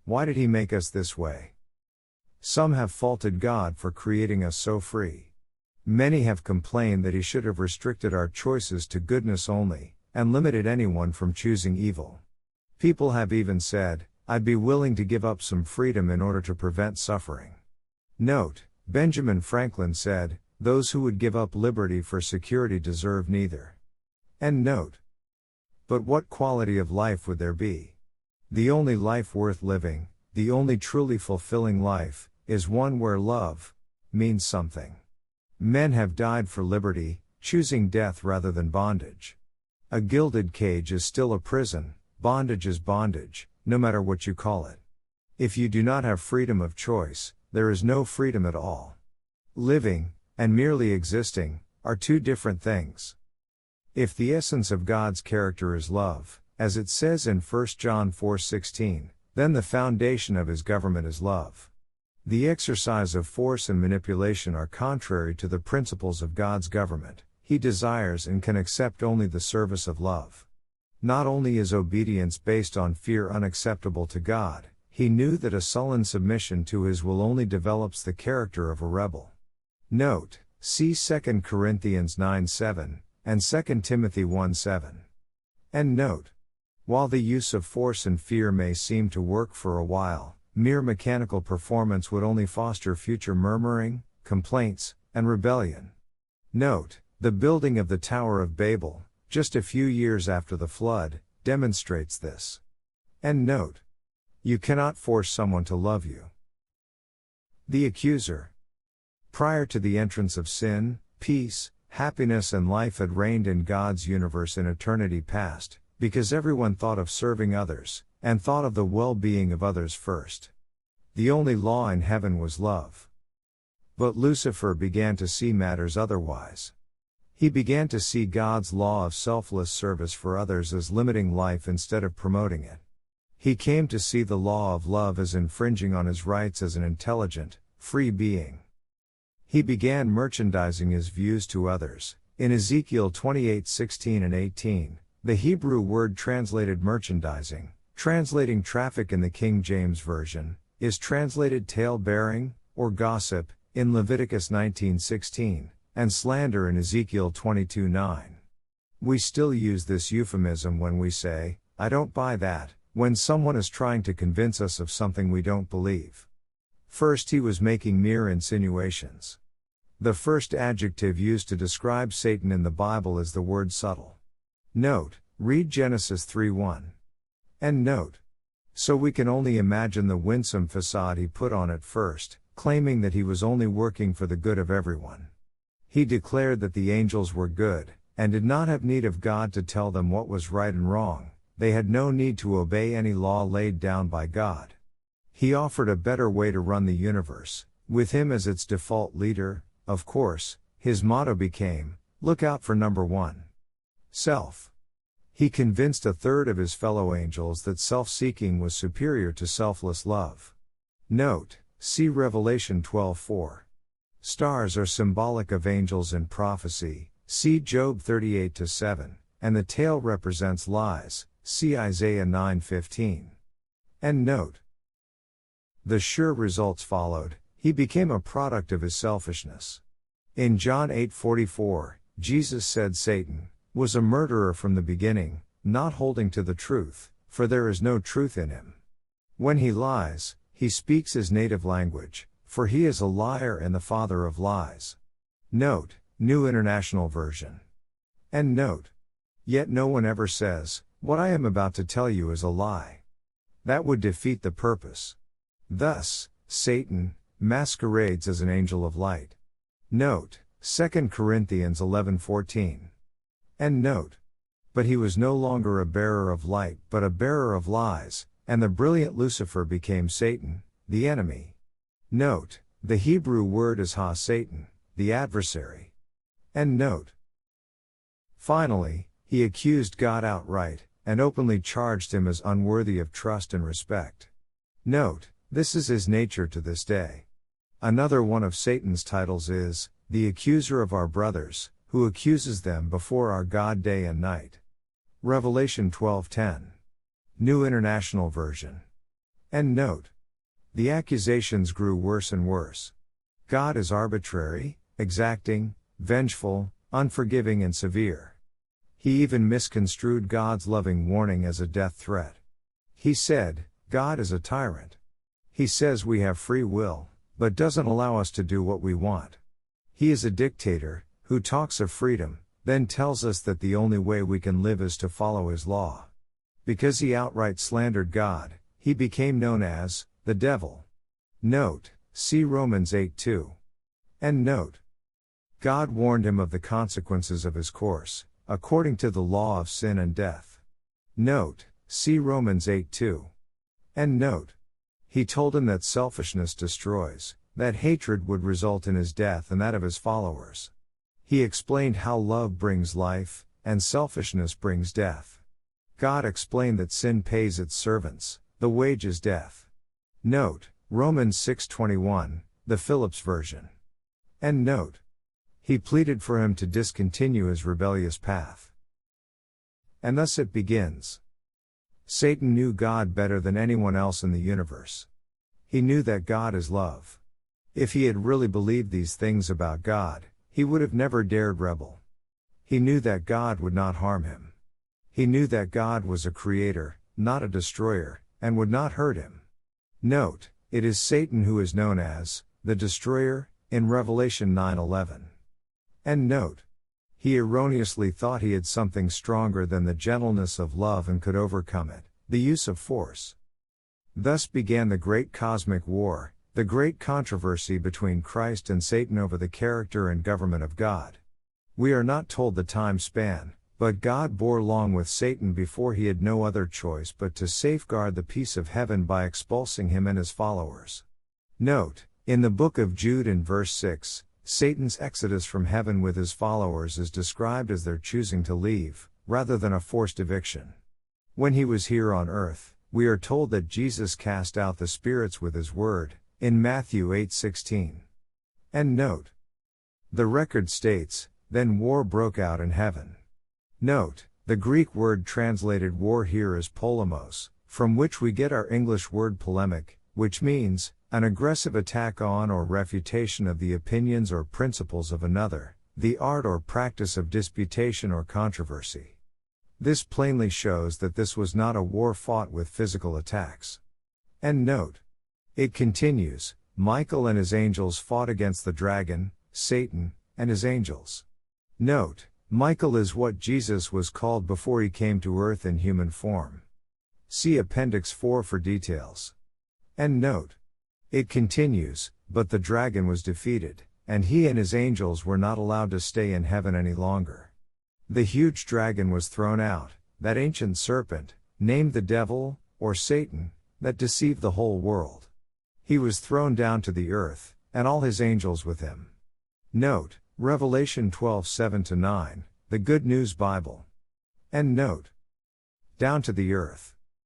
Why did he make us this way? Some have faulted God for creating us so free. Many have complained that he should have restricted our choices to goodness only, and limited anyone from choosing evil. People have even said, I'd be willing to give up some freedom in order to prevent suffering. Note, Benjamin Franklin said, those who would give up liberty for security deserve neither. End note. But what quality of life would there be? The only life worth living, the only truly fulfilling life, is one where love means something. Men have died for liberty, choosing death rather than bondage. A gilded cage is still a prison, bondage is bondage, no matter what you call it. If you do not have freedom of choice, there is no freedom at all. Living, and merely existing, are two different things. If the essence of God's character is love, as it says in 1 John 4:16, then the foundation of his government is love. The exercise of force and manipulation are contrary to the principles of God's government. He desires and can accept only the service of love. Not only is obedience based on fear unacceptable to God, he knew that a sullen submission to his will only develops the character of a rebel. Note, see 2 Corinthians 9:7, and 2 Timothy 1:7. End note. While the use of force and fear may seem to work for a while, mere mechanical performance would only foster future murmuring, complaints, and rebellion. Note, the building of the Tower of Babel, just a few years after the flood, demonstrates this. End note. You cannot force someone to love you. The accuser. Prior to the entrance of sin, peace, happiness and life had reigned in God's universe in eternity past, because everyone thought of serving others, and thought of the well-being of others first. The only law in heaven was love. But Lucifer began to see matters otherwise. He began to see God's law of selfless service for others as limiting life instead of promoting it. He came to see the law of love as infringing on his rights as an intelligent, free being. He began merchandising his views to others. In Ezekiel 28:16 and 18, the Hebrew word translated merchandising, translating traffic in the King James Version, is translated tale-bearing, or gossip, in Leviticus 19:16, and slander in Ezekiel 22:9. We still use this euphemism when we say, I don't buy that, when someone is trying to convince us of something we don't believe. First, he was making mere insinuations. The first adjective used to describe Satan in the Bible is the word subtle. Note, read Genesis 3:1. End note. So we can only imagine the winsome facade he put on at first, claiming that he was only working for the good of everyone. He declared that the angels were good, and did not have need of God to tell them what was right and wrong. They had no need to obey any law laid down by God. He offered a better way to run the universe, with him as its default leader. Of course, his motto became, look out for number one. Self. He convinced a third of his fellow angels that self-seeking was superior to selfless love. Note, see Revelation 12:4. Stars are symbolic of angels in prophecy, see Job 38:7, and the tail represents lies, see Isaiah 9:15. End note. The sure results followed. He became a product of his selfishness. In John 8:44, Jesus said Satan was a murderer from the beginning, not holding to the truth, for there is no truth in him. When he lies, he speaks his native language, for he is a liar and the father of lies. Note, New International Version. End note. Yet no one ever says, what I am about to tell you is a lie. That would defeat the purpose. Thus, Satan masquerades as an angel of light. Note, 2 Corinthians 11:14. End note. But he was no longer a bearer of light but a bearer of lies, and the brilliant Lucifer became Satan, the enemy. Note, the Hebrew word is ha-Satan, the adversary. End note. Finally, he accused God outright, and openly charged him as unworthy of trust and respect. Note, this is his nature to this day. Another one of Satan's titles is, the accuser of our brothers, who accuses them before our God day and night. Revelation 12:10. New International Version. End note. The accusations grew worse and worse. God is arbitrary, exacting, vengeful, unforgiving and severe. He even misconstrued God's loving warning as a death threat. He said, God is a tyrant. He says we have free will, but doesn't allow us to do what we want. He is a dictator, who talks of freedom, then tells us that the only way we can live is to follow his law. Because he outright slandered God, he became known as the devil. Note, see Romans 8:2. End note. God warned him of the consequences of his course, according to the law of sin and death. Note, see Romans 8:2. End note. He told him that selfishness destroys, that hatred would result in his death and that of his followers. He explained how love brings life, and selfishness brings death. God explained that sin pays its servants, the wage is death. Note, Romans 6:21, the Phillips version. End note. He pleaded for him to discontinue his rebellious path. And thus it begins. Satan knew God better than anyone else in the universe. He knew that God is love. If he had really believed these things about God, he would have never dared rebel. He knew that God would not harm him. He knew that God was a creator, not a destroyer, and would not hurt him. Note, it is Satan who is known as the destroyer in Revelation 9:11. End note. He erroneously thought he had something stronger than the gentleness of love and could overcome it, the use of force. Thus began the great cosmic war, the great controversy between Christ and Satan over the character and government of God. We are not told the time span, but God bore long with Satan before he had no other choice but to safeguard the peace of heaven by expulsing him and his followers. Note, in the book of Jude in verse 6, Satan's exodus from heaven with his followers is described as their choosing to leave, rather than a forced eviction. When he was here on earth, we are told that Jesus cast out the spirits with his word, in Matthew 8:16. End note. The record states, then war broke out in heaven. Note, the Greek word translated war here is polemos, from which we get our English word polemic, which means, an aggressive attack on or refutation of the opinions or principles of another, the art or practice of disputation or controversy. This plainly shows that this was not a war fought with physical attacks. End note. It continues, Michael and his angels fought against the dragon, Satan, and his angels. Note, Michael is what Jesus was called before he came to earth in human form. See Appendix 4 for details. End note. It continues, but the dragon was defeated, and he and his angels were not allowed to stay in heaven any longer. The huge dragon was thrown out, that ancient serpent, named the devil, or Satan, that deceived the whole world. He was thrown down to the earth, and all his angels with him. Note, Revelation 12:7-9, the Good News Bible. End note. Down to the earth.